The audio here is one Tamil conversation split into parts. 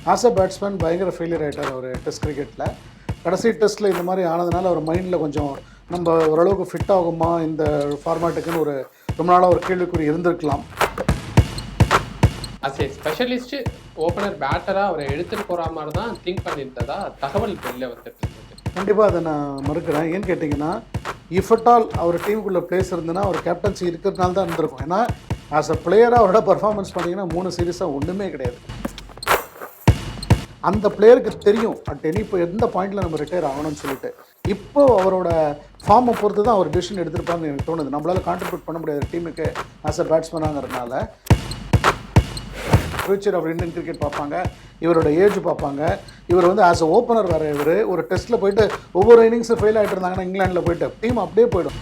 ஆஸ் அ பேட்ஸ்மேன் பயங்கர ஃபெயிலியர் ஆகிட்டார் அவர் டெஸ்ட் கிரிக்கெட்டில். கடைசி டெஸ்ட்டில் இந்த மாதிரி ஆனதுனால அவர் மைண்டில் கொஞ்சம் நம்ம ஓரளவுக்கு ஃபிட் ஆகுமா இந்த ஃபார்மேட்டுக்குன்னு ஒரு ரொம்ப நாளாக ஒரு கேள்விக்குறி இருந்திருக்கலாம். அஸ் ஏ ஸ்பெஷலிஸ்ட் ஓப்பனர் பேட்டராக அவரை எடுத்துகிட்டு போகிற மாதிரி தான் திங்க் பண்ணியிருந்ததா தகவல் வெளில வந்துட்டு இருந்தது. கண்டிப்பாக அதை நான் மறுக்கிறேன். ஏன்னு கேட்டிங்கன்னா, இஃப் அட் ஆல் அவர் டீமுக்குள்ளே பிளேஸ் இருந்ததுன்னா அவர் கேப்டன்சி இருக்கிறதுனால தான் இருந்திருக்கும். ஏன்னா ஆஸ் அ பிளேயராக அவரோட பர்ஃபார்மன்ஸ் பண்ணிங்கன்னா 3 சீரீஸாக ஒன்றுமே கிடையாது. அந்த பிளேயருக்கு தெரியும் அட் எனி இப்போ எந்த பாயிண்டில் நம்ம ரிட்டையர் ஆகணும்னு சொல்லிட்டு. இப்போ அவரோட ஃபார்மை பொறுத்து தான் அவர் டிசிஷன் எடுத்திருப்பாங்கன்னு எனக்கு தோணுது. நம்மளால் கான்ட்ரிபியூட் பண்ண முடியாது டீமுக்கு ஆஸ் அ பேட்ஸ்மேனாங்கிறதுனால. ஃபியூச்சர் அவர் இந்தியன் கிரிக்கெட் பார்ப்பாங்க, இவரோட ஏஜ் பார்ப்பாங்க. இவர் வந்து ஆஸ் அ ஓப்பனர் வேறு. இவர் ஒரு டெஸ்ட்டில் போயிட்டு ஒவ்வொரு இன்னிங்ஸும் ஃபெயில் ஆகிட்டு இருந்தாங்கன்னா இங்கிலாண்டில் போயிட்டு டீம் அப்படியே போயிடும்.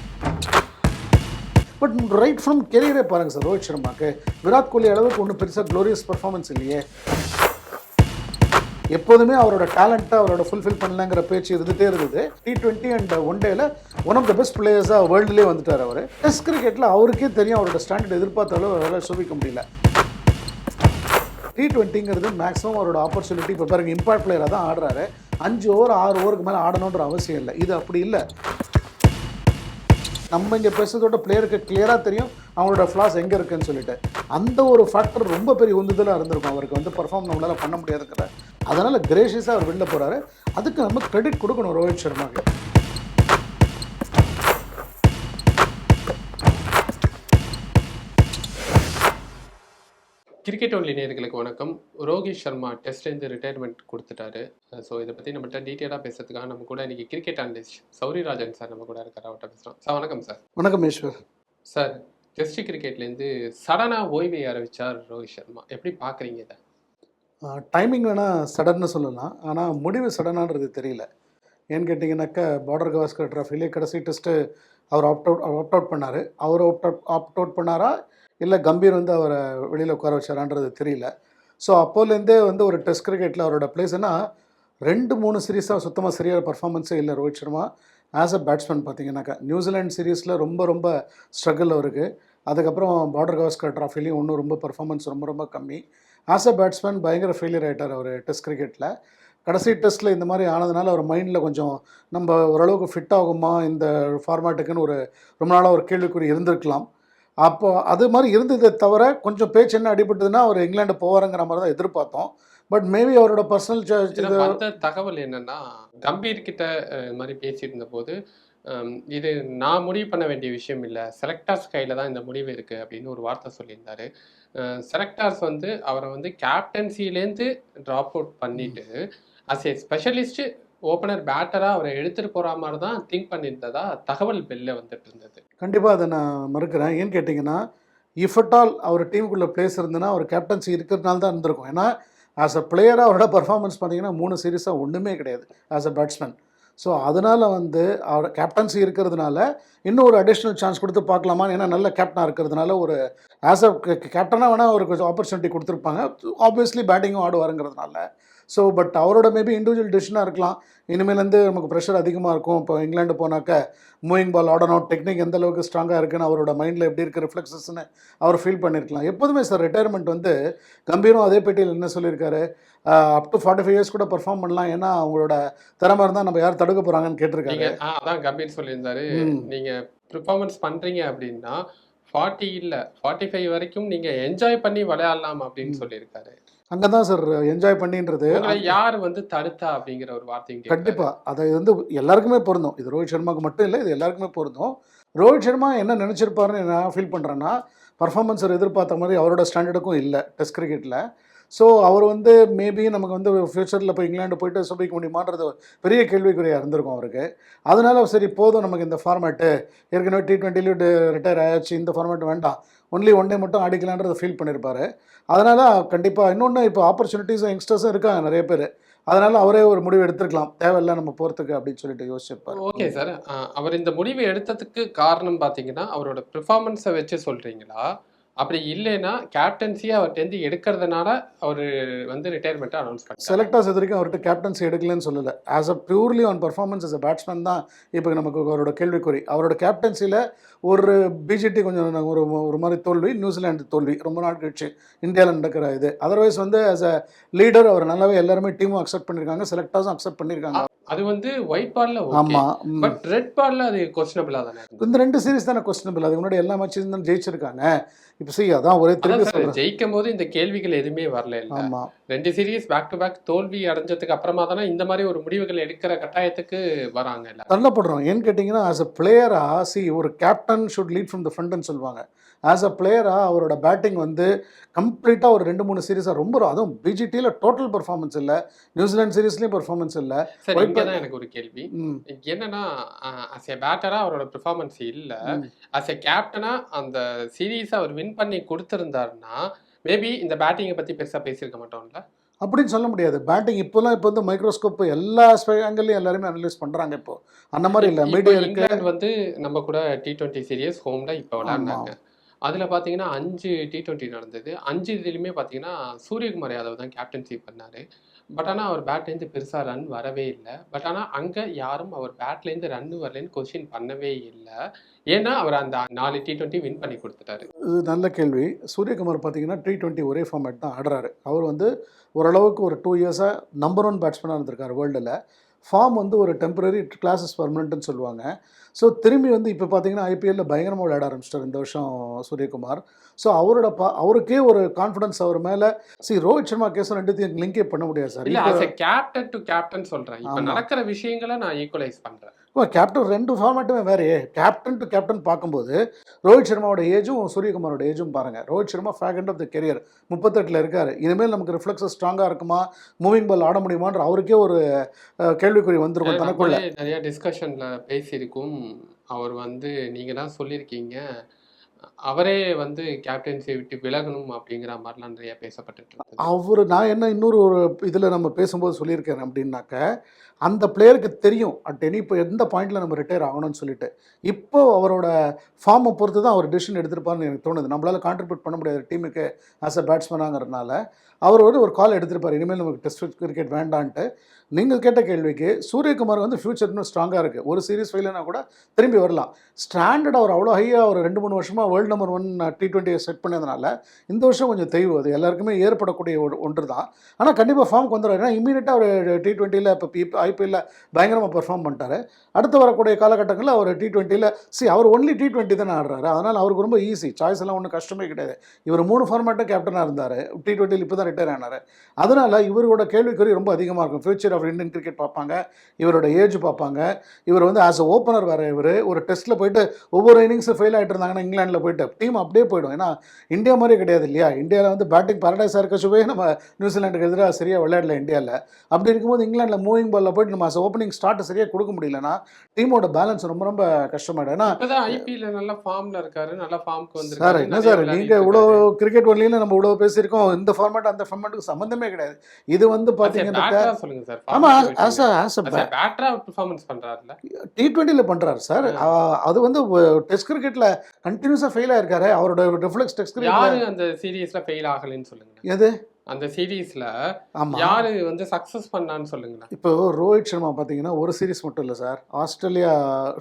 பட் ரைட் ஃப்ரம் கெரியரே பாருங்கள் சார், ரோஹித் சர்மாக்கு விராட் கோலி அளவுக்கு ஒன்றும் பெருசாக க்ளோரியஸ் பர்ஃபார்மன்ஸ் இல்லையே. எப்போதுமே அவரோட டேலண்ட்டை அவரோட ஃபுல்ஃபில் பண்ணலங்கிற பேச்சு இருந்துகிட்டே இருந்தது. T20 அண்ட் ஒன் டேல ஒன் ஆஃப் த பெஸ்ட் பிளேயர்ஸாக வேர்ல்டுலேயே வந்துட்டார் அவர். டெஸ்ட் கிரிக்கெட்டில் அவருக்கே தெரியும் அவரோட ஸ்டாண்டர்ட் எதிர்பார்த்தாலும் அவரால் சோபிக்க முடியல. T20ங்கிறது மேக்ஸிமம் அவரோட ஆப்பர்ச்சுனிட்டி. இப்போ பாருங்கள், இம்பாக்ட் பிளேயராக தான் ஆடுறாரு. 5 ஓவர் 6 ஓவருக்கு மேலே ஆடணுன்ற அவசியம் இல்லை. இது அப்படி இல்லை. நம்ம இங்கே பேசுறதோட பிளேயருக்கு கிளியராக தெரியும் அவங்களோட ஃப்ளாஸ் எங்கே இருக்குன்னு சொல்லிட்டு. அந்த ஒரு ஃபேக்டர் ரொம்ப பெரிய உந்துதலாக இருந்திருக்கும் அவருக்கு வந்து பர்ஃபார்ம் நம்மளால் பண்ண முடியாதுங்கிற. அதனால் கிரேஷியஸாக அவர் வெளில போகிறாரு. அதுக்கு நம்ம கிரெடிட் கொடுக்கணும் ரோஹித் சர்மாக்கு. கிரிக்கெட் ஒன்லி நேயர்களுக்கு வணக்கம். ரோஹித் சர்மா டெஸ்ட்லேருந்து ரிட்டையர்மெண்ட் கொடுத்துட்டாரு. ஸோ இதை பற்றி நம்மகிட்ட டீட்டெயிலாக பேசுறதுக்காக நம்ம கூட இன்றைக்கி கிரிக்கெட் அனலிஸ்ட் சௌரிராஜன் சார் நம்ம கூட இருக்கார். அவர்கிட்ட பேசுகிறோம். சார் வணக்கம் சார். வணக்கம் ஈஸ்வர் சார். டெஸ்ட் கிரிக்கெட்லேருந்து சடனாக ஓய்வை அறிவிச்சார் ரோஹித் சர்மா. எப்படி பார்க்குறீங்க இதை? டைமிங் வேணால் சடன்னு சொல்லலாம், ஆனால் முடிவு சடனான்றது தெரியல. ஏன்னு கேட்டிங்கன்னாக்கா, பார்டர் கவாஸ்கர் ட்ராஃபிலே கடைசி டெஸ்ட்டு அவர் ஆப்ட் அவுட் பண்ணார். அவர் ஆப்ட் அவுட் பண்ணாரா இல்லை கம்பீர் வந்து அவரை வெளியில் உட்கார வச்சாரான்றது தெரியல. ஸோ அப்போலேருந்தே வந்து ஒரு டெஸ்ட் கிரிக்கெட்டில் அவரோட பிளேஸ்னா 2-3 சீரீஸாக சுத்தமாக சரியான பர்ஃபார்மன்ஸே இல்லை Rohit Sharma as a batsman. பார்த்தீங்கன்னாக்கா நியூசிலாந்து சீரீஸில் ரொம்ப ஸ்ட்ரகிள் அவருக்கு. அதுக்கப்புறம் பார்டர் கவாஸ்கர் ட்ராஃபிலையும் இன்னும் ரொம்ப பர்ஃபார்மன்ஸ் ரொம்ப கம்மி. ஆஸ் அ பேட்ஸ்மேன் பயங்கர ஃபெயிலியர் ஆகிட்டார் அவர் டெஸ்ட் கிரிக்கெட்டில். கடைசி டெஸ்ட்டில் இந்த மாதிரி ஆனதுனால அவர் மைண்டில் கொஞ்சம் நம்ம ஓரளவுக்கு ஃபிட் ஆகுமா இந்த ஃபார்மேட்டுக்குன்னு ஒரு ரொம்ப நாளாக ஒரு கேள்விக்குறி இருந்திருக்கலாம். அப்போ அது மாதிரி இருந்ததே தவிர கொஞ்சம் பேச்சு என்ன அடிபட்டதுன்னா அவர் இங்கிலாந்து போவாருங்கிற மாதிரி தான் எதிர்பார்த்தோம். பட் மேபி அவரோட பர்சனல் தகவல் என்னன்னா, கம்பீர் கிட்ட இது மாதிரி பேசிட்டு இருந்த போது இது நான் முடிவு பண்ண வேண்டிய விஷயம் இல்லை, செலக்டர்ஸ் கையில் தான் இந்த முடிவு இருக்குது அப்படின்னு ஒரு வார்த்தை சொல்லியிருந்தாரு. செலக்டர்ஸ் வந்து அவரை வந்து கேப்டன்சிலேருந்து ட்ராப் அவுட் பண்ணிட்டு அஸ் ஏ ஸ்பெஷலிஸ்ட் ஓப்பனர் பேட்டராக அவரை எடுத்துகிட்டு போகிற மாதிரி தான் திங்க் பண்ணியிருந்ததா தகவல் வெளில வந்துட்டு இருந்தது. கண்டிப்பாக அதை நான் மறுக்கிறேன். ஏன்னு கேட்டிங்கன்னா, இஃப் அட் ஆல் அவர் டீமுக்குள்ளே பிளேஸ் இருந்ததுன்னா அவர் கேப்டன்சி இருக்கிறதுனால தான் இருந்திருக்கும். ஏன்னா ஆஸ் அ பிளேயராக அவரோட பர்ஃபார்மன்ஸ் பார்த்தீங்கன்னா 3 சீரீஸாக ஒன்றுமே கிடையாது ஆஸ் அ பேட்ஸ்மேன். ஸோ அதனால் வந்து அவர் கேப்டன்சி இருக்கிறதுனால இன்னும் ஒரு அடிஷ்னல் சான்ஸ் கொடுத்து பார்க்கலாமா. ஏன்னா நல்ல கேப்டனாக இருக்கிறதுனால ஒரு ஆஸ் அ கேப்டனாக வேணால் அவருக்கு கொஞ்சம் ஆப்பர்ச்சுனிட்டி கொடுத்துருப்பாங்க. ஆப்வியஸ்லி பேட்டிங்கும் ஆடுவாருங்கிறதுனால. ஸோ பட் அவரோட மேபி இண்டிவிஜுவல் டிசிஷனாக இருக்கலாம். இனிமேலேருந்து நமக்கு ப்ரெஷர் அதிகமாக இருக்கும். இப்போ இங்கிலாந்து போனாக்க மூவிங் பால் ஆடணும், டெக்னிக் எந்த அளவுக்கு ஸ்ட்ராங்காக இருக்குன்னு அவரோட மைண்டில் எப்படி இருக்குது ரிஃப்ளெக்ஸஸ்ன்னு அவர் ஃபீல் பண்ணியிருக்கலாம். எப்போதுமே சார் ரிட்டையர்மெண்ட் வந்து கம்பீரும் அதே பேட்டியில் என்ன சொல்லியிருக்காரு, அப் டு 45 இயர்ஸ் கூட பர்ஃபார்ம் பண்ணலாம், ஏன்னா அவங்களோட திறமை இருந்தால் நம்ம யார் தடுக்க போகிறாங்கன்னு கேட்டிருக்காங்க. அதான் கம்பீர் சொல்லியிருந்தாரு, நீங்கள் பெர்ஃபார்மன்ஸ் பண்ணுறீங்க அப்படின்னா 40 இல்லை 45 வரைக்கும் நீங்கள் என்ஜாய் பண்ணி விளையாடலாம் அப்படின்னு சொல்லியிருக்காரு. அங்கே தான் சார் என்ஜாய் பண்ணின்றது. யார் வந்து தடுத்தா அப்படிங்கிற ஒரு வார்த்தையும் கண்டிப்பாக அதை வந்து எல்லாருக்குமே பொருந்தும். இது ரோஹித் சர்மாவுக்கு மட்டும் இல்லை, இது எல்லாருக்குமே பொருந்தும். ரோஹித் சர்மா என்ன நினச்சிருப்பாருன்னு நான் ஃபீல் பண்ணுறேன்னா, பர்ஃபார்மன்ஸர் எதிர்பார்த்த மாதிரி அவரோட ஸ்டாண்டர்டுக்கும் இல்லை டெஸ்ட் கிரிக்கெட்டில். ஸோ அவர் வந்து மேபி நமக்கு வந்து ஃப்யூச்சரில் போய் இங்கிலாந்து போயிட்டு சோபிக்க முடியுமான்றது பெரிய கேள்விக்குறியாக இருந்திருக்கும் அவருக்கு. அதனால சரி போதும் நமக்கு இந்த ஃபார்மேட்டு, ஏற்கனவே T20 ரிட்டையர் ஆயாச்சு, இந்த ஃபார்மேட் வேண்டாம், ஒன்லி ஒன் டே மட்டும் ஆடிக்கலான்றதை ஃபீல் பண்ணியிருப்பார். அதனால் கண்டிப்பாக இன்னொன்று இப்போ ஆப்பர்ச்சுனிட்டிஸும் யங்ஸ்டர்ஸும் இருக்காங்க நிறைய பேர். அதனால் அவரே ஒரு முடிவு எடுத்துருக்கலாம், தேவையில்லை நம்ம போகிறதுக்கு அப்படின்னு சொல்லிட்டு யோசிச்சிருப்பார். Okay sir. அவர் இந்த முடிவு எடுத்ததுக்கு காரணம் பார்த்தீங்கன்னா அவரோட பெர்ஃபார்மன்ஸை வச்சு சொல்கிறீங்களா, அப்படி இல்லைன்னா கேப்டன்சியை அவர்கிட்ட எடுக்கிறதுனால அவர் வந்து ரிட்டையர்மெண்ட்டை அனௌன்ஸ் பண்ணிட்டாங்க. செலக்டர்ஸ் இது வரைக்கும் அவர்கிட்ட கேப்டன்சி எடுக்கலன்னு சொல்லலை. As a purely on performance as a batsman தான் இப்போ நமக்கு அவரோட கேள்விக்குறி. அவரோட கேப்டன்சியில் ஒரு பிஜிடி கொஞ்சம் ஒரு மாதிரி தோல்வி, நியூசிலாந்து தோல்வி ரொம்ப நாள் கழிச்சு இந்தியாவில் நடக்கிற இது. அதர்வைஸ் வந்து ஆஸ் அ லீடர் அவர் நல்லாவே எல்லாருமே டீமும் அக்செப்ட் பண்ணியிருக்காங்க, செலக்டர்ஸும் அக்செப்ட் பண்ணியிருக்காங்க. அது வந்து ஒயிட் பால்ல ஓகே, ஆமாம். பட் ரெட் பால்ல அது கொஸ்டினபிளா தானே இருந்தது. இந்த 2 சீரிஸ் தானே கொஸ்டினபிள். அதுக்கு முன்னாடி எல்லா மேட்சும் தான் ஜெயிச்சிருக்காங்க. இப்போ அதான் ஒரே அதான் திருப்பி சார், சொல்கிறேன். ஜெயிக்கும் போது இந்த கேள்விகள் எதுவுமே வரல இல்ல. ஆமாம். 2 சீரிஸ் பேக் டு பேக் தோல்வி அடைஞ்சதுக்கு அப்புறமா தானே இந்த மாதிரி ஒரு முடிவுகள் எடுக்கிற கட்டாயத்துக்கு வராங்க இல்ல. தள்ளப்படுறோம். ஏன்னு கேட்டிங்கன்னா ஆஸ் அ பிளேயரா ஒரு captain should lead from the ஃப்ரண்ட்னு சொல்லுவாங்க. ஆஸ் அ பிளேயரா அவரோட பேட்டிங் வந்து கம்ப்ளீட்டாக ஒரு 2-3 சீரிஸாக ரொம்ப அதுவும் பிஜிடியில் டோட்டல் பெர்ஃபார்மன்ஸ் இல்லை, நியூசிலாந்து சீரிஸ்லேயும் பெர்ஃபார்மன்ஸ் இல்லை. சார் இங்கே தான் எனக்கு ஒரு கேள்வி ம் என்னன்னா, அஸ் எ பேட்டரா அவரோட பெர்ஃபார்மன்ஸ் இல்ல, ம். அஸ் எ கேப்டனா அந்த சீரீஸ் அவர் வின் பண்ணி கொடுத்திருந்தாருன்னா மேபி இந்த பேட்டிங்கை பத்தி பெருசா பேசியிருக்க மாட்டோம்ல. அப்படின்னு சொல்ல முடியாது. பேட்டிங் இப்போ வந்து மைக்ரோஸ்கோப் எல்லா ஆங்கிள்லையும் எல்லாருமே அனலைஸ் பண்ணுறாங்க. இப்போ அந்த மாதிரி இல்லை. இப்போ மீடியா இருக்கு. இங்கிலாந்து வந்து நம்ம கூட T20 சீரியஸ் ஹோம்ல இப்போ விளையாடினாங்க. ஆமாம். அதுல பாத்தீங்கன்னா 5 T20 நடந்தது. 5 இதுலயுமே பாத்தீங்கன்னா சூரியகுமார் யாதவ் தான் கேப்டன்சி பண்ணாரு. பட் ஆனா அவர் பேட்லேருந்து பெருசா ரன் வரவே இல்லை. பட் ஆனா அங்க யாரும் அவர் பேட்லேருந்து ரன் வரலன்னு கொஸ்டின் பண்ணவே இல்லை. ஏன்னா அவர் அந்த 4 T20 வின் பண்ணி கொடுத்துட்டாரு. இது நல்ல கேள்வி. சூரியகுமார் பார்த்தீங்கன்னா T20 ஒரே ஃபார்மேட் தான் ஆடுறாரு. அவர் வந்து ஓரளவுக்கு ஒரு 2 இயர்ஸாக நம்பர் 1 பேட்ஸ்மேனாக இருந்திருக்காரு வேர்ல்டில். ஃபார்ம் வந்து ஒரு டெம்பரரி கிளாஸஸ் பர்மனெண்ட்னு சொல்லுவாங்க. ஸோ திரும்பி வந்து இப்போ பார்த்தீங்கன்னா ஐபிஎல்லில் பயங்கரமாக விளையாட ஆரம்பிச்சிட்டார் இந்த வருஷம் சூரியகுமார். ஸோ அவருக்கே ஒரு கான்ஃபிடன்ஸ் அவர் மேலே. ரோஹித் சர்மா கேஸும் ரெண்டுத்தையும் லிங்கே பண்ண முடியாது சார். இல்ல as a captain to captain சொல்றேன். இப்ப ஆமா. நடக்கிற விஷயங்களை நான் ஈக்குவலைஸ் பண்றேன். கேப்டன் 2 ஃபார்மேட்டுமே வேறையே. கேப்டன் டு கேப்டன் பார்க்கும்போது ரோஹித் சர்மாவோட ஏஜும் சூரியகுமாரோட ஏஜும் பாருங்கள். Rohit Sharma fag end of the career 38 இருக்கார். இனிமேல் நமக்கு ரிஃப்ளெக்ஸஸ் ஸ்ட்ராங்காக இருக்குமா, மூவிங் பால் ஆட முடியுமான்ற அவருக்கே ஒரு கேள்விக்குறி வந்துருக்கும் தனக்குள்ள. நம்மளே நிறைய டிஸ்கஷன்ல பேசியிருக்கும். அவர் வந்து நீங்க தான் சொல்லியிருக்கீங்க அவரே வந்து கேப்டன்சியை விட்டு விலகணும் அப்படிங்கிற மாதிரிலாம் நிறைய பேசப்பட்டுட்டு இருந்தது. நான் என்ன இன்னொரு ஒரு இதில் நம்ம பேசும்போது சொல்லியிருக்கேன் அப்படின்னாக்க, அந்த பிளேயருக்கு தெரியும் இப்போ எந்த பாயிண்டில் நம்ம ரிட்டையர் ஆகணும்னு சொல்லிட்டு. இப்போ அவரோட ஃபார்மை பொறுத்து தான் அவர் டிசிஷன் எடுத்திருப்பார்னு எனக்கு தோணுது. நம்மளால் கான்ட்ரிபியூட் பண்ண முடியாது டீமுக்கு ஆஸ் அ பேட்ஸ்மேனாங்கிறதுனால. அவர் வந்து ஒரு கால் எடுத்திருப்பார், இனிமேல் நமக்கு டெஸ்ட் கிரிக்கெட் வேண்டான்ட்டு. நீங்கள் கேட்ட கேள்விக்கு சூரியகுமார் வந்து ஃபியூச்சர் இன்னும் ஸ்ட்ராங்காக இருக்குது. ஒரு சீரிஸ் ஃபெயில்னா கூட திரும்பி வரலாம். ஸ்டாண்டர்ட் அவர் அவ்வளோ ஹையாக ஒரு 2-3 வருஷமாக வேர்ல்டு நம்பர் 1 T20 செட் பண்ணதுனால இந்த வருஷம் கொஞ்சம் தெய்வு. அது எல்லாருக்குமே ஏற்படக்கூடிய ஒன்று தான். ஆனால் கண்டிப்பாக ஃபார்முக்கு வந்துடுவார். ஏன்னா இமீடியட்டாக அவர் T20யில் இப்போ ஐபிஎல்லில் பயங்கரமாக பெர்ஃபார்ம் பண்ணிட்டார். அடுத்து வரக்கூடிய காலகட்டங்களில் அவர் T20யில் அவர் ஒன்லி T20 தானே ஆடுறாரு. அதனால் அவருக்கு ரொம்ப ஈஸி. சாய்ஸ் எல்லாம் ஒன்றும் கஷ்டமே கிடையாது. இவர் 3 ஃபார்மேட்டும் கேப்டனாக இருந்தார். T20யில் இப்போ தான் ரிட்டையர் ஆனார். அதனால் இவரோட கேள்விக்குறி ரொம்ப அதிகமாக இருக்கும். ஃபியூச்சர் ஆஃப் இந்தியன் கிரிக்கெட் பார்ப்பாங்க, இவரோட ஏஜ் பார்ப்பாங்க. இவர் வந்து ஆஸ் அ ஓப்பனர் வேறு. இவர் ஒரு டெஸ்ட்டில் போயிட்டு ஒவ்வொரு இன்னிங்ஸும் ஃபெயில் ஆகிட்டு இருந்தாங்கன்னா இங்கிலாண்டில் போயிட்டு டீம் அப்படியே போயிடும். ஏன்னா இந்தியா மாதிரி கிடையாது இல்லையா. இந்தியாவில் வந்து பேட்டிங் பாரடைஸாக இருக்க சுவே நம்ம நியூசிலாண்டுக்கு எதிராக சரியாக விளையாடல இந்தியாவில். அப்படி இருக்கும்போது இங்கிலாண்டில் மூவிங் பாலில் போயிட்டு நம்ம ஆஸ் ஓப்பனிங் ஸ்டார்ட் சரியாக கொடுக்க முடியலன்னா டீமோட பேலன்ஸ் ரொம்ப ரொம்ப கஷ்டமாயிடும். ஏன்னா ஐபிஎல்ல நல்ல ஃபார்ம்ல இருக்காரு, நல்ல ஃபார்முக்கு வந்து சார் என்ன சார் நீங்கள் இவ்வளோ கிரிக்கெட் ஒன்லியில் நம்ம இவ்வளோ பேசியிருக்கோம். இந்த ஃபார்மேட் அந்த ஃபார்மேட்டுக்கு சம்மந்தமே கிடையாது. இது வந்து பார்த்தீங்கன்னா சொல்லுங்க சார். ஆமாம் T20யில் பண்ணுறாரு சார். அது வந்து டெஸ்ட் கிரிக்கெட்டில் கண்டினியூஸாக ஃபெயில் ஆயிருக்காரு. அவரோட ரிஃப்ளெக்ஸ் டெஸ்ட் கிரிக்கெட் அந்த சீரீஸ்ல ஃபெயில் ஆகலைன்னு சொல்லுங்க. எது அந்த சீரீஸ்ல ஆமாம் யாரு வந்து சக்ஸஸ் பண்ணான்னு சொல்லுங்களேன். இப்போ ரோஹித் சர்மா பார்த்தீங்கன்னா ஒரு சீரிஸ் மட்டும் இல்லை சார், ஆஸ்திரேலியா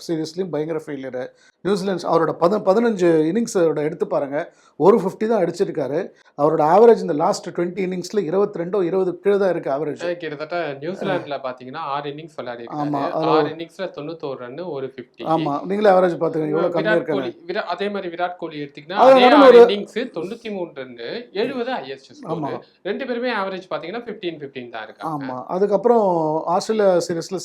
சீரீஸ்லேயும் பயங்கர ஃபெயிலியரு. நியூசிலாந்து அவரோட 15 இன்னிங்ஸோட எடுத்து பாருங்கள், ஒரு 50 தான் அடிச்சிருக்காரு. அவரோட ஆவரேஜ் இந்த லாஸ்ட் 20 இன்னிங்ஸில் 22-20 கீழே தான் இருக்குது ஆவரேஜ். கிட்டத்தட்ட நியூசிலாண்டில் பார்த்தீங்கன்னா 6 இன்னிங்ஸ் விளையாடி. ஆமாம், 6 இன்னிங்ஸில் 91 ரன், ஒரு 50. ஆமாம், நீங்களே ஆவரேஜ் பார்த்துக்கோங்க எவ்வளோ கம்மியாக இருக்காங்க. அதே மாதிரி விராட் கோலி எடுத்திங்கன்னா ஒரு இன்னிங்ஸ் 93 ரன், 70 ஹையஸ்ட் ஸ்கோர். ரெண்டு பேருமே ஆவரேஜ் பார்த்தீங்கன்னா 15 தான் இருக்காங்க. ஆமாம். அதுக்கப்புறம் ஆஸ்திரேலியா சீரீஸில்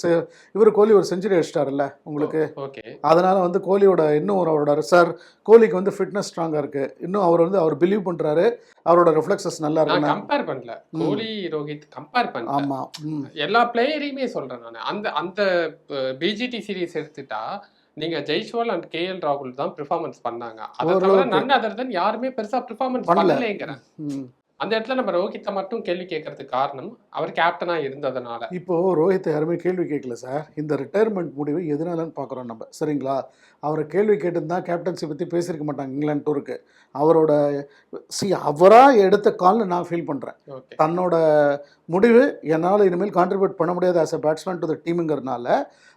இவர் கோலி ஒரு செஞ்சுரி அடிச்சிட்டார்ல உங்களுக்கு. ஓகே, அதனால் வந்து கோலியோட இன்னும் அவரோட சார் கோலிக்கு வந்து ஃபிட்னஸ் ஸ்ட்ராங்காக இருக்குது. இன்னும் அவர் பிலீவ் பண்ணுறாரு, அவரோட ரிஃப்ளெக்ஸஸ் நல்லா இருக்கு. கம்பேர் பண்ணல கோலி ரோஹித் கம்பேர் பண்ணல. ஆமாம், எல்லா பிளேயரையுமே சொல்கிறேன் நான். அந்த பிஜிடி சீரீஸ் எடுத்துட்டா நீங்க ஜெய்ஸ்வால் அண்ட் KL ராகுல் தான் பெர்ஃபார்மன்ஸ் பண்ணாங்க. அதை தவிர நன் அதர் தென் யாருமே பெருசா பெர்ஃபார்மன்ஸ் பண்ணலைங்கிறேன். அந்த இடத்துல நம்ம ரோஹித்தை மட்டும் கேள்வி கேட்கறதுக்கு காரணம் அவர் கேப்டனா இருந்ததுனால. இப்போ ரோஹித்தை யாருமே கேள்வி கேட்கல சார். இந்த ரிட்டயர்மெண்ட் முடிவு எதனாலன்னு பார்க்குறோம் நம்ம. சரிங்களா? அவர கேள்வி கேட்டிருந்தா கேப்டன்சி பத்தி பேசியிருக்க மாட்டாங்க இங்கிலாந்து டூருக்கு. அவரோட அவரா எடுத்த கால்னு நான் ஃபீல் பண்றேன். ஓகே. தன்னோட முடிவு என்னால இனிமேல் கான்ட்ரிபியூட் பண்ண முடியாது as a batsman to the டீம்ங்கிறதுனால,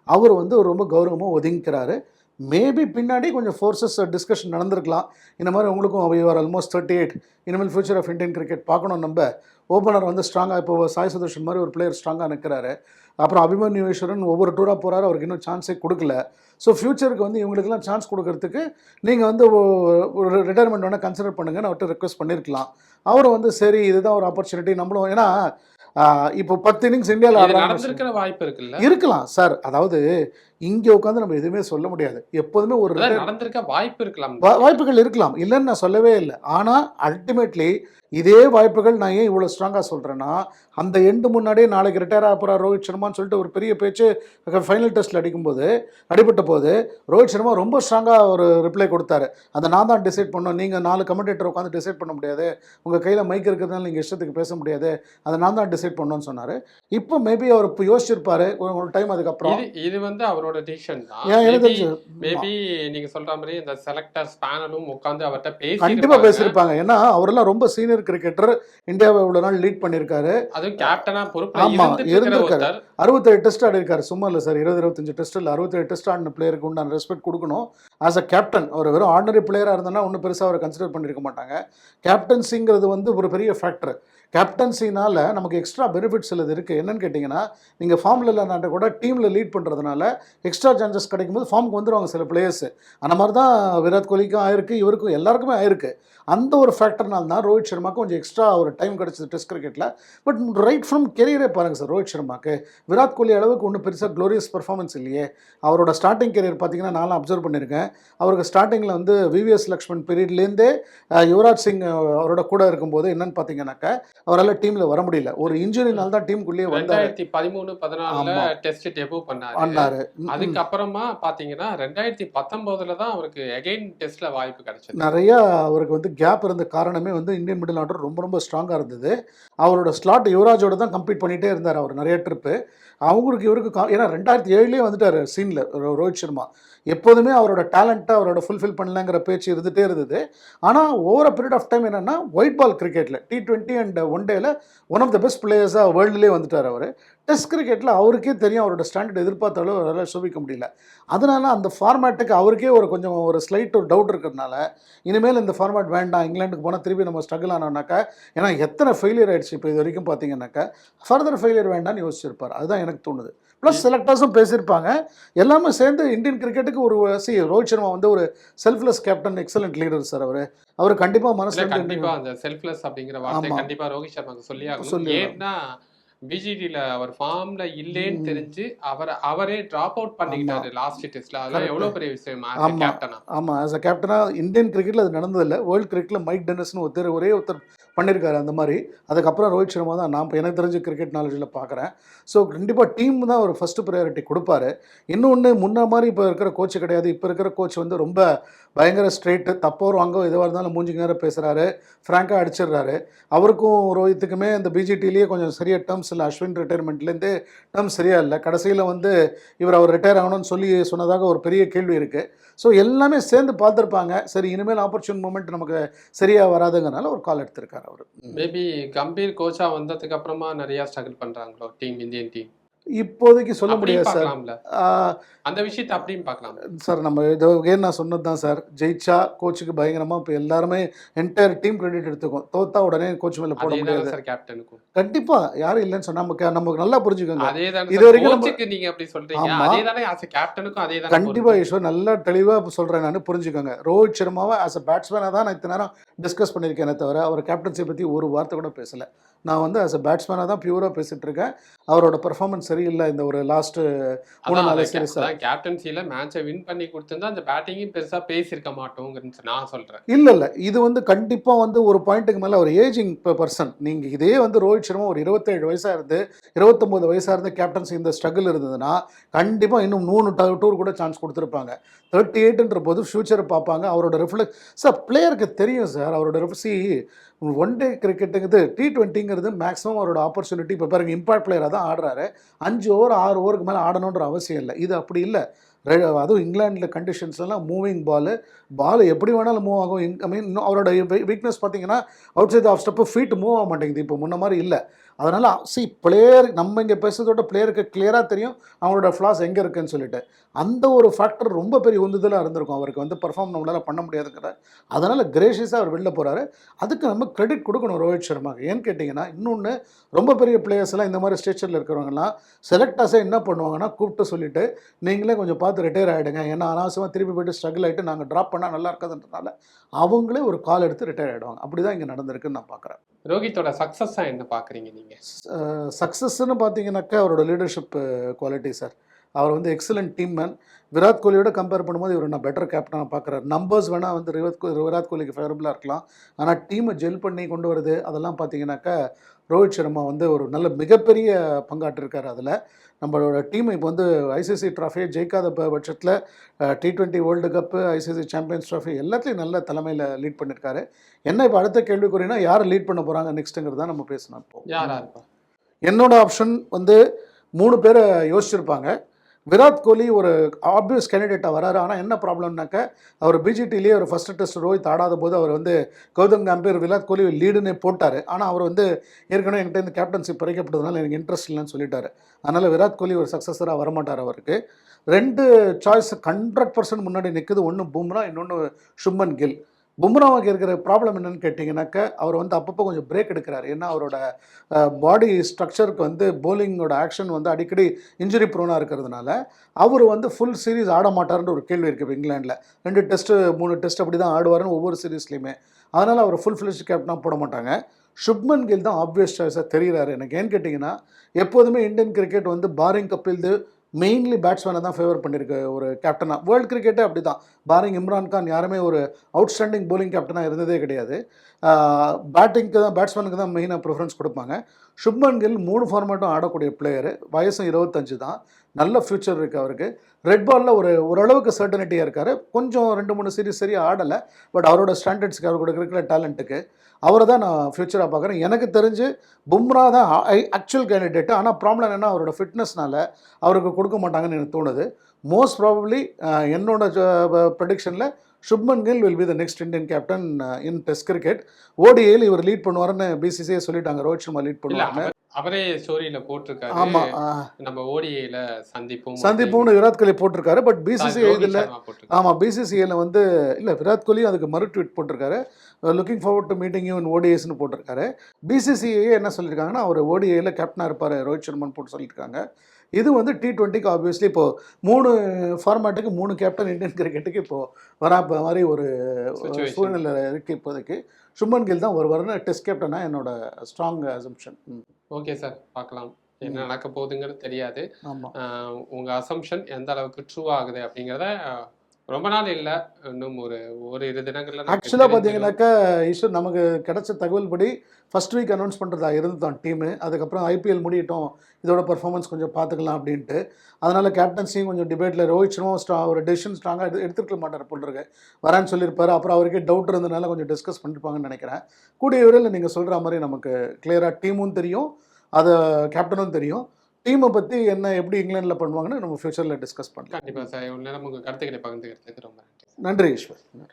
அவர் வந்து ரொம்ப கௌரவமா ஒதுங்கிக்கிறாரு. மேபி பின்னாடி கொஞ்சம் ஃபோர்ஸஸ் டிஸ்கஷன் நடந்திருக்கலாம். இந்த மாதிரி உங்களுக்கும் யூ ஆர் ஆல்மோஸ்ட் 38 இனிமேல் ஃபியூச்சர் ஆஃப் இந்தியன் கிரிக்கெட் பார்க்கணும் நம்ப. ஓப்பனர் வந்து ஸ்ட்ராங்கா இப்போ சாய் சுதர்ஷன் மாதிரி ஒரு பிளேயர் ஸ்ட்ராங்கா நிற்கிறாரு. அப்புறம் அபிமன்யு ஈஸ்வரன் ஒவ்வொரு டூரா போறாரு. அவருக்கு இன்னும் சான்ஸே குடுக்கல. ஸோ ஃபியூச்சருக்கு வந்து இவங்களுக்கெல்லாம் சான்ஸ் குடுக்கறதுக்கு நீங்க வந்து ஒரு ரிட்டயர்மெண்ட் வேணா கன்சிடர் பண்ணுங்கன்னு அவர்ட்ட ரிக்வெஸ்ட் பண்ணியிருக்கலாம். அவரும் வந்து சரி இதுதான் ஒரு ஆப்பர்ச்சுனிட்டி நம்மளும் ஏன்னா இப்போ 10 இன்னிங்ஸ் இந்தியாவில் இது ஆடுறாங்க நடந்திருக்கிற வாய்ப்பு இருக்குல்ல. இருக்கலாம் சார். அதாவது இங்கே உட்காந்து நம்ம எதுவுமே சொல்ல முடியாது. எப்போதுமே ஒரு அதான் நடந்திருக்க வாய்ப்பு இருக்கலாம். வாய்ப்புகள் இருக்கலாம். இல்லைன்னு நான் சொல்லவே இல்லை. ஆனால் அல்டிமேட்லி இதே வாய்ப்புகள் நான் ஏன் இவ்வளோ ஸ்ட்ராங்காக சொல்கிறேன்னா, அந்த எண்டு முன்னாடியே நாளைக்கு ரிட்டையர் ஆக போகிறார் ரோஹித் சர்மான்னு சொல்லிட்டு ஒரு பெரிய பேச்சு ஃபைனல் டெஸ்ட்டில் அடிபட்ட போது ரோஹித் சர்மா ரொம்ப ஸ்ட்ராங்காக ஒரு ரிப்ளை கொடுத்தாரு. அதை நான் தான் டிசைட் பண்ணோம். நீங்கள் 4 கமெண்டேட்டர் உட்காந்து டிசைட் பண்ண முடியாது. உங்கள் கையில் மைக் இருக்கிறதுனால நீங்கள் இஷ்டத்துக்கு பேச முடியாது. அதை நான் தான் டிசைட் பண்ணோன்னு சொன்னார். இப்போ மேபி அவர் இப்போ யோசிச்சிருப்பாரு ஒரு டைம் அதுக்கப்புறம். இது வந்து அவரோட டிசிஷன் தான். ஏன் எனக்கு தெரிஞ்சு மேபி நீங்க சொல்ற மாதிரி இந்த செலக்டர்ஸ் பேனலும் உட்கார்ந்து அவர்ட்ட கண்டிப்பாக பேசி பேசியிருப்பாங்க. ஏன்னா அவரெல்லாம் ரொம்ப சீனியர் கிரிக்கெட்டர். இந்தியாவை இவ்வளோ நாள் லீட் பண்ணியிருக்காரு. அதுவும் கேப்டனா பொறுப்புல ஆமா இருந்திருக்கிற இருந்திருக்காரு. ஒருத்தர். 67 டெஸ்ட் ஆடி இருக்காரு. சும்மா இல்லை சார். 20-25 டெஸ்ட் இல்லை 67 டெஸ்ட் ஆடின பிளேயருக்கு உண்டான ரெஸ்பெக்ட் கொடுக்கணும். ஆஸ் அ கேப்டன் அவர் வெறும் ஆர்டினரி பிளேயராக இருந்தனா ஒன்றும் பெருசாக அவரை கன்சிடர் பண்ணியிருக்க மாட்டாங்க. கேப்டன்சிங்கிறது வந்து ஒரு பெரிய ஃபேக்டர். கேப்டன்சினால நமக்கு எக்ஸ்ட்ரா பெனிஃபிட்ஸ் சிலது இருக்குது. என்னன்னு கேட்டிங்கன்னா நீங்கள் ஃபார்மில் இல்லைனா கூட டீமில் லீட் பண்ணுறதுனால எக்ஸ்ட்ரா சான்சஸ் கிடைக்கும்போது ஃபார்முக்கு வந்துடுவாங்க சில பிளேயர்ஸ். அந்த மாதிரி தான் விராட் கோலிக்கும் ஆயிருக்கு, இவருக்கும் எல்லாருக்குமே ஆயிருக்கு. அந்த ஒரு ஃபேக்டர்னால தான் ரோஹித் சர்மாவுக்கு கொஞ்சம் எக்ஸ்ட்ரா ஒரு டைம் கிடச்சிது டெஸ்ட் கிரிக்கெட்டில். பட் ரைட் ஃப்ரம் கெரியரே பாருங்கள் சார் ரோஹித் சர்மாவுக்கு விராட் கோலி அளவுக்கு ஒன்றும் பெருசாக க்ளோரியஸ் பர்ஃபார்மன்ஸ் இல்லையே. அவரோட ஸ்டார்டிங் கெரியர் பார்த்தீங்கன்னா நானும் அப்சர்வ் பண்ணியிருக்கேன். அவருக்கு ஸ்டார்டிங்கில் வந்து விவிஎஸ் லக்ஷ்மண் பீரியட்லேருந்தே யுவராஜ் சிங் அவரோட கூட இருக்கும்போது என்னன்னு பார்த்தீங்கன்னாக்கா அவரால் டீமில் வர முடியல. ஒரு இன்ஜுரினால தான் டீமுக்குள்ளேயே வந்தார். 2013-14 டெஸ்ட் டெபியூ பண்ணாரு. அதுக்கப்புறமா பார்த்தீங்கன்னா 2019 தான் அவருக்கு அகைன் டெஸ்ட்ல வாய்ப்பு கிடைச்சது. நிறையா அவருக்கு வந்து கேப் இருந்த காரணமே வந்து இந்தியன் மிடில் ஆர்டர் ரொம்ப ரொம்ப ஸ்ட்ராங்காக இருந்தது. அவரோட ஸ்லாட் யுவராஜோட தான் கம்ப்ளீட் பண்ணிகிட்டே இருந்தார் அவர் நிறைய ட்ரிப்பு. அவங்களுக்கு இவருக்கு ஏன்னா 2007 வந்துட்டார் சீனில் ரோஹித் சர்மா. எப்போதுமே அவரோட டேலண்ட்டை அவரோட ஃபுல்ஃபில் பண்ணலங்கிற பேச்சு இருந்துகிட்டே இருந்தது. ஆனால் over a period of time என்னென்னா ஒயிட் பால் கிரிக்கெட்டில் T20 அண்ட் ஒன் டேயில் ஒன் ஆஃப் த பெஸ்ட் பிளேயர்ஸாக வேர்ல்டுலேயே வந்துட்டார் அவர். டெஸ்ட் கிரிக்கெட்டில் அவருக்கே தெரியும் அவரோட ஸ்டாண்டர்ட் எதிர்பார்த்தாலும் அவரால் சோபிக்க முடியல. அதனால அந்த ஃபார்மேட்டுக்கு அவருக்கே கொஞ்சம் ஒரு ஸ்லைட் ஒரு டவுட் இருக்கிறதுனால இனிமேல் இந்த ஃபார்மேட் வேண்டாம், இங்கிலாந்துக்கு போனால் திருப்பி நம்ம ஸ்ட்ரகிள் ஆனோம்னாக்கா ஏன்னா எத்தனை ஃபெயிலியர் ஆகிடுச்சு இப்போ இது வரைக்கும் பார்த்தீங்கன்னாக்கா ஃபர்தர் ஃபெயிலியர் வேண்டாம்னு யோசிச்சிருப்பார். அதுதான் எனக்கு தோணுது. ப்ளஸ் செலக்டர்ஸும் பேசியிருப்பாங்க. எல்லாமே சேர்ந்து இந்தியன் கிரிக்கெட்டுக்கு ரோஹித் சர்மா வந்து ஒரு selfless captain, excellent leader sir. அவர் கண்டிப்பாக மனசில் கண்டிப்பா அந்த செல்ஃப்லெஸ் அப்படிங்கிற வார்த்தை கண்டிப்பா ரோஹித் சர்மாக்கு சொல்லி ஆகணும். ஏன்னா பிஜிடில அவர் ஃபார்ம்ல இல்லேன்னு தெரிஞ்சு அவரே டிராப் அவுட் பண்ணிக்கிட்டாரு லாஸ்ட் டெஸ்ட்ல. அதெல்லாம் எவ்வளவு பெரிய விஷயம் கேப்டனா. ஆமா ஆஸ் அ கேப்டனா இந்தியன் கிரிக்கெட்ல அது நடந்ததில்லை. வேர்ல்டு கிரிக்கெட்ல மைக் டென்னிஸ்னு ஒரே ஒருத்தர் பண்ணியிருக்காரு அந்த மாதிரி. அதுக்கப்புறம் ரோஹித் சர்மா தான் நான் இப்போ எனக்கு தெரிஞ்ச கிரிக்கெட் நாலேஜில் பார்க்குறேன். ஸோ கண்டிப்பாக டீம் தான் ஒரு ஃபஸ்ட்டு ப்ரையாரிட்டி கொடுப்பாரு. இன்னொன்று முன்ன மாதிரி இப்போ இருக்கிற கோச்சு கிடையாது. இப்போ இருக்கிற கோச் வந்து ரொம்ப பயங்கர ஸ்ட்ரெயிட்டு. தப்போ வாங்கோ எதுவாக இருந்தாலும் மூஞ்சிக்கு நேரம் பேசுகிறாரு, ஃப்ராங்காக அடிச்சிடுறாரு. அவருக்கும் ரோஹித்துக்குமே அந்த பிஜிடிலேயே கொஞ்சம் சரியாக டேர்ம்ஸ் இல்லை. அஸ்வின் ரிட்டையர்மெண்ட்லேருந்தே டேர்ம்ஸ் சரியாக இல்லை. கடைசியில் வந்து அவர் ரிட்டையர் ஆகணும்னு சொன்னதாக ஒரு பெரிய கேள்வி இருக்குது. ஸோ எல்லாமே சேர்ந்து பார்த்துருப்பாங்க. சரி இனிமேல் ஆப்பர்ச்சுன் மூமெண்ட் நமக்கு சரியாக வராதுங்கிறனால ஒரு கால் எடுத்திருக்காரு அவர். மேபி கம்பீர் கோச்சா வந்ததுக்கு அப்புறமா நிறையா ஸ்ட்ரகிள் பண்ணுறாங்களோ இந்தியன் டீம். இப்போதைக்கு சொல்ல முடியாது சார். அந்த விஷயத்தை அப்படியும் பார்க்கலாம் சார். நம்ம ஏன் நான் சொன்னது தான் சார். ஜெயிச்சா கோச்சுக்கு பயங்கரமாக இப்போ எல்லாருமே என்டையர் டீம் கிரெடிட் எடுத்துக்கும். தோத்தா உடனே கோச் மேலே போட முடியாது சார். கேப்டனுக்கும் கண்டிப்பாக யாரும் இல்லைன்னு சொன்னால் நமக்கு நல்லா புரிஞ்சுக்கோங்க. இது வரைக்கும் நீங்க அப்படி சொல்றீங்க. அதேதானே ஆஸ் எ கேப்டனுக்கும் அதே தான். கண்டிப்பாக ஈஸ்வர் நல்லா தெளிவாக சொல்கிறேன் நான். புரிஞ்சுக்கோங்க. ரோஹித் சர்மாவை ஆஸ் அ பேட்ஸ்மேனாக தான் நான் இத்தனை நேரம் டிஸ்கஸ் பண்ணியிருக்கேனே தவிர அவர் கேப்டன்சி பற்றி ஒரு வார்த்தை கூட பேசலை. நான் வந்து ஆஸ் அ பேட்ஸ்மேனாக தான் பியூராக பேசிகிட்டு இருக்கேன். அவரோட பெர்ஃபார்மன்ஸ் சரியில்லை இந்த ஒரு லாஸ்ட் 3-4 சீரீஸ். கேப்டன்சியில் மேட்சை வின் பண்ணி கொடுத்துருந்தா அந்த பேட்டிங்கும் பெருசாக பேசியிருக்க மாட்டோங்கிறது நான் சொல்கிறேன். இல்லை இது வந்து கண்டிப்பாக வந்து ஒரு பாயிண்ட்டுக்கு மேலே ஒரு ஏஜிங் பர்சன். நீங்கள் இதே வந்து ரோஹித் சர்மா ஒரு 27 வயசாக இருந்து 29 வயசாக இருந்து கேப்டன்சி இந்த ஸ்ட்ரகிள் இருந்ததுன்னா கண்டிப்பாக இன்னும் 3 டூர் கூட சான்ஸ் கொடுத்துருப்பாங்க. 38ன்ற போது ஃப்யூச்சரை பார்ப்பாங்க. அவரோட ரிஃப்ளெக்ட் சார் பிளேயருக்கு தெரியும் சார். அவரோட ஒன் டே கிரிக்கெட்டுங்கிறது T20ங்கிறது மேக்ஸிமம் அவரோட ஆப்பர்ச்சுனிட்டி. இப்போ பாருங்க, இம்பாக்ட் பிளேயராக தான் ஆடுறாரு. 5 ஓவர் 6 ஓவருக்கு மேலே ஆடணுன்ற அவசியம் இல்லை. இது அப்படி இல்லை. அதுவும் இங்கிலாண்டில் கண்டிஷன்ஸ்லாம் மூவிங் பால் எப்படி வேணாலும் மூவ் ஆகும். ஐ மீன் அவரோட வீக்னஸ் பார்த்தீங்கன்னா outside off step feet move ஆக மாட்டேங்குது இப்போ முன்ன மாதிரி இல்லை. அதனால் பிளேயர் நம்ம இங்கே பேசுறதோட பிளேயருக்கு கிளியராக தெரியும் அவங்களோட ஃப்ளாஸ் எங்கே இருக்குன்னு சொல்லிட்டு. அந்த ஒரு ஃபேக்டர் ரொம்ப பெரிய உந்துதலாக இருந்திருக்கும் அவருக்கு வந்து பெர்ஃபார்ம் நம்மளால் பண்ண முடியாதுங்கிற. அதனால் கிரேஷியஸாக அவர் வெளில போகிறாரு. அதுக்கு நம்ம கிரெடிட் கொடுக்கணும் ரோஹித் சர்மாவுக்கு. ஏன்னு கேட்டிங்கன்னா, இன்னொன்று ரொம்ப பெரிய பிளேயர்ஸ் எல்லாம் இந்த மாதிரி ஸ்டேச்சரில் இருக்கிறவங்கலாம் செலக்டர்ஸே என்ன பண்ணுவாங்கன்னா கூப்பிட்டு சொல்லிவிட்டு நீங்களே கொஞ்சம் பார்த்து ரிட்டையர் ஆகிடுங்க, ஏன்னா அனாவசியமாக திருப்பி போய்ட்டு ஸ்ட்ரகிள் ஆகிட்டு நாங்கள் ட்ராப் பண்ணால் நல்லா இருக்காதுன்றதுனால அவங்களே ஒரு கால் எடுத்து ரிட்டையர் ஆகிடுவாங்க. அப்படி தான் இங்கே நடந்திருக்குன்னு நான் பார்க்குறேன். ரோஹித்தோட சக்ஸஸாக என்ன பார்க்குறீங்க நீங்கள்? சக்ஸஸ்ன்னு பார்த்தீங்கன்னாக்கா அவரோட லீடர்ஷிப் குவாலிட்டி சார். அவர் வந்து எக்ஸலண்ட் டீம் மேன். விராட் கோலியோட கம்பேர் பண்ணும்போது இவர் நான் பெட்டர் கேப்டனாக பார்க்குறாரு. நம்பர்ஸ் வேணால் வந்து விராட் கோலிக்கு ஃபேவரபுளாக இருக்கலாம். ஆனால் டீமை ஜெல் பண்ணி கொண்டு வருது அதெல்லாம் பார்த்தீங்கன்னாக்கா ரோஹித் சர்மா வந்து ஒரு நல்ல மிகப்பெரிய பங்காற்றிருக்காரு. அதில் நம்மளோட டீம் இப்போ வந்து ஐசிசி ட்ராஃபியை ஜெயிக்காத பட்சத்தில் T20 world cup, ICC champions trophy எல்லாத்துலேயும் நல்ல தலைமையில் லீட் பண்ணியிருக்காரு. என்ன இப்போ அடுத்த கேள்விக்குறினா யாரை லீட் பண்ண போகிறாங்க நெக்ஸ்ட்டுங்கிறது தான் நம்ம பேசணும். இப்போ யாரா இருப்பா? என்னோட ஆப்ஷன் வந்து 3 பேரை யோசிச்சிருப்பாங்க. விராட் கோலி ஒரு ஆப்வியஸ் கேண்டிடேட்டாக வராரு. ஆனால் என்ன ப்ராப்ளம்னாக்க அவர் பிஜிடிலேயே ஒரு ஃபஸ்ட்டு டெஸ்ட் ரோஹித் ஆடாத போது அவர் வந்து கௌதம் கம்பீர் விராட் கோலி லீடுன்னே போட்டார். ஆனால் அவர் வந்து ஏற்கனவே என்கிட்ட இந்த கேப்டன்ஷிப் பறிக்கப்பட்டதுனால எனக்கு இன்ட்ரெஸ்ட் இல்லைன்னு சொல்லிட்டாரு. அதனால் விராட் கோலி ஒரு சக்ஸஸராக வரமாட்டார். அவருக்கு 2 சாய்ஸ் 100% முன்னாடி நிற்குது. ஒன்று பும்ரா, இன்னொன்று சுப்மன் கில். பும்ராவுக்கு இருக்கிற ப்ராப்ளம் என்னென்னு கேட்டிங்கனாக்கா அவர் வந்து அப்பப்போ கொஞ்சம் பிரேக் எடுக்கிறார். ஏன்னா அவரோட பாடி ஸ்ட்ரக்சருக்கு வந்து போலிங்கோட ஆக்ஷன் வந்து அடிக்கடி இன்ஜுரி ப்ரோனாக இருக்கிறதுனால அவர் வந்து ஃபுல் சீரீஸ் ஆட மாட்டார்ன்ற ஒரு கேள்வி இருக்குது. இப்போ இங்கிலாண்டில் 2 டெஸ்ட்டு 3 டெஸ்ட் அப்படி தான் ஆடுவார்னு ஒவ்வொரு சீரீஸ்லையுமே. அதனால் அவர் ஃபுல் ஃபிளெஜ்ட் கேப்டனாக போட மாட்டாங்க. சுப்மன் கில் தான் ஆப்வியஸ் சாய்ஸாக தெரிகிறாரு எனக்கு. ஏன்னு கேட்டிங்கன்னா, எப்போதுமே இந்தியன் கிரிக்கெட் வந்து பாரிங் கபில் தேவ் மெயின்லி பேட்ஸ்மேனை தான் ஃபேவர் பண்ணியிருக்கு ஒரு கேப்டனாக. வேர்ல்டு கிரிக்கெட்டே அப்படி தான். பாரிங் இம்ரான் கான் யாருமே ஒரு அவுட்ஸ்டாண்டிங் போலிங் கேப்டனாக இருந்ததே கிடையாது. பேட்டிங்க்கு தான், பேட்ஸ்மேனுக்கு தான் மெயினாக ப்ரிஃபரன்ஸ் கொடுப்பாங்க. சுப்மன் கில் 3 ஃபார்மேட்டும் ஆடக்கூடிய பிளேயரு. வயசும் 25 தான். நல்ல ஃப்யூச்சர் இருக்குது அவருக்கு. ரெட் பாலில் ஓரளவுக்கு சர்டனிட்டியாக இருக்கார். கொஞ்சம் 2-3 சீரீஸ் சரியாக ஆடலை. பட் அவரோட ஸ்டாண்டர்ட்ஸ்க்கு அவர் கூட இருக்கிற டேலண்ட்டுக்கு அவரை தான் நான் ஃப்யூச்சராக பார்க்குறேன். எனக்கு தெரிஞ்சு பும்ரா தான் ஆக்சுவல் கேண்டிடேட்டு. ஆனால் ப்ராப்ளம் என்னென்னா அவரோட ஃபிட்னஸ்னால அவருக்கு கொடுக்க மாட்டாங்கன்னு எனக்கு தோணுது. மோஸ்ட் ப்ராபப்ளி என்னோட ப்ரெடிக்ஷனில் Shubman Gill will be the next Indian captain in test cricket. ஓடிஐயில் இவர் லீட் பண்ணுவார்னு பிசிசிஐ சொல்லிட்டாங்க. ரோஹித் சர்மா லீட் பண்ணுவாங்க. அவரே ஸ்டோரியில போட்டிருக்காரு. ஆமாம், நம்ம ஓடிஐல சந்திப்போம்னு விராட் கோலி போட்டிருக்காரு. பட் பிசிசிஐ இதில் பிசிசிஐயில் வந்து இல்லை, விராட் கோலியும் அதுக்கு மறு ட்வீட் போட்டிருக்காரு. Looking forward to meeting you in ஓடிஐஸ்னு போட்டிருக்காரு. பிசிசிஐ என்ன சொல்லியிருக்காங்கன்னா அவர் ஓடிஐயில் கேப்டனாக இருப்பார் ரோஹித் சர்மான்னு போட்டு சொல்லியிருக்காங்க. இது வந்து T20க்கு ஆப்வியஸ்லி இப்போது 3 ஃபார்மேட்டுக்கு 3 கேப்டன் இந்தியன் கிரிக்கெட்டுக்கு இப்போது வராப்ப மாதிரி ஒரு சூழ்நிலை இருக்குது இப்போதைக்கு. சுப்மன் கில் தான் வருவார்னு டெஸ்ட் கேப்டனாக என்னோட ஸ்ட்ராங் அசம்ஷன். ஓகே சார், பார்க்கலாம் என்ன நடக்க போகுதுங்கிறது தெரியாது. உங்கள் அசம்ஷன் எந்த அளவுக்கு ட்ரூ ஆகுது அப்படிங்கிறத ரொம்ப நாள் இல்லை, இன்னும் ஒரு 2 தினங்களில். ஆக்சுவலாக பார்த்தீங்கன்னாக்கா ஈஸ்வர் நமக்கு கிடைச்ச தகவல் படி ஃபஸ்ட் வீக் அனௌன்ஸ் பண்ணுறதா இருந்துதான் டீமு. அதுக்கப்புறம் IPL முடியட்டும், இதோட பர்ஃபார்மன்ஸ் கொஞ்சம் பார்த்துக்கலாம் அப்படின்ட்டு. அதனால் கேப்டன்சியும் கொஞ்சம் டிபேட்டில் ரோஹித் சர்மா ஒரு டெசிஷன் ஸ்ட்ராங்காக எடுத்துருக்க மாட்டார் போல் இருக்கு. வரான்னு சொல்லியிருப்பார். அப்புறம் அவருக்கே டவுட் இருந்ததுனால கொஞ்சம் டிஸ்கஸ் பண்ணியிருப்பாங்கன்னு நினைக்கிறேன். கூடிய விரைவில் நீங்கள் சொல்கிற மாதிரி நமக்கு கிளியராக டீமும் தெரியும், அதை கேப்டனும் தெரியும். டீமை பற்றி என்ன எப்படி இங்கிலாண்டில் பண்ணுவாங்கன்னு நம்ம ஃபியூச்சரில் டிஸ்கஸ் பண்ணலாம். கண்டிப்பாக சார். இவ்வளோ நேரம் உங்கள் கருத்துக்களை பகிர்ந்துக்கிறதுக்கு ரொம்ப நன்றி. நன்றி ஈஸ்வர்.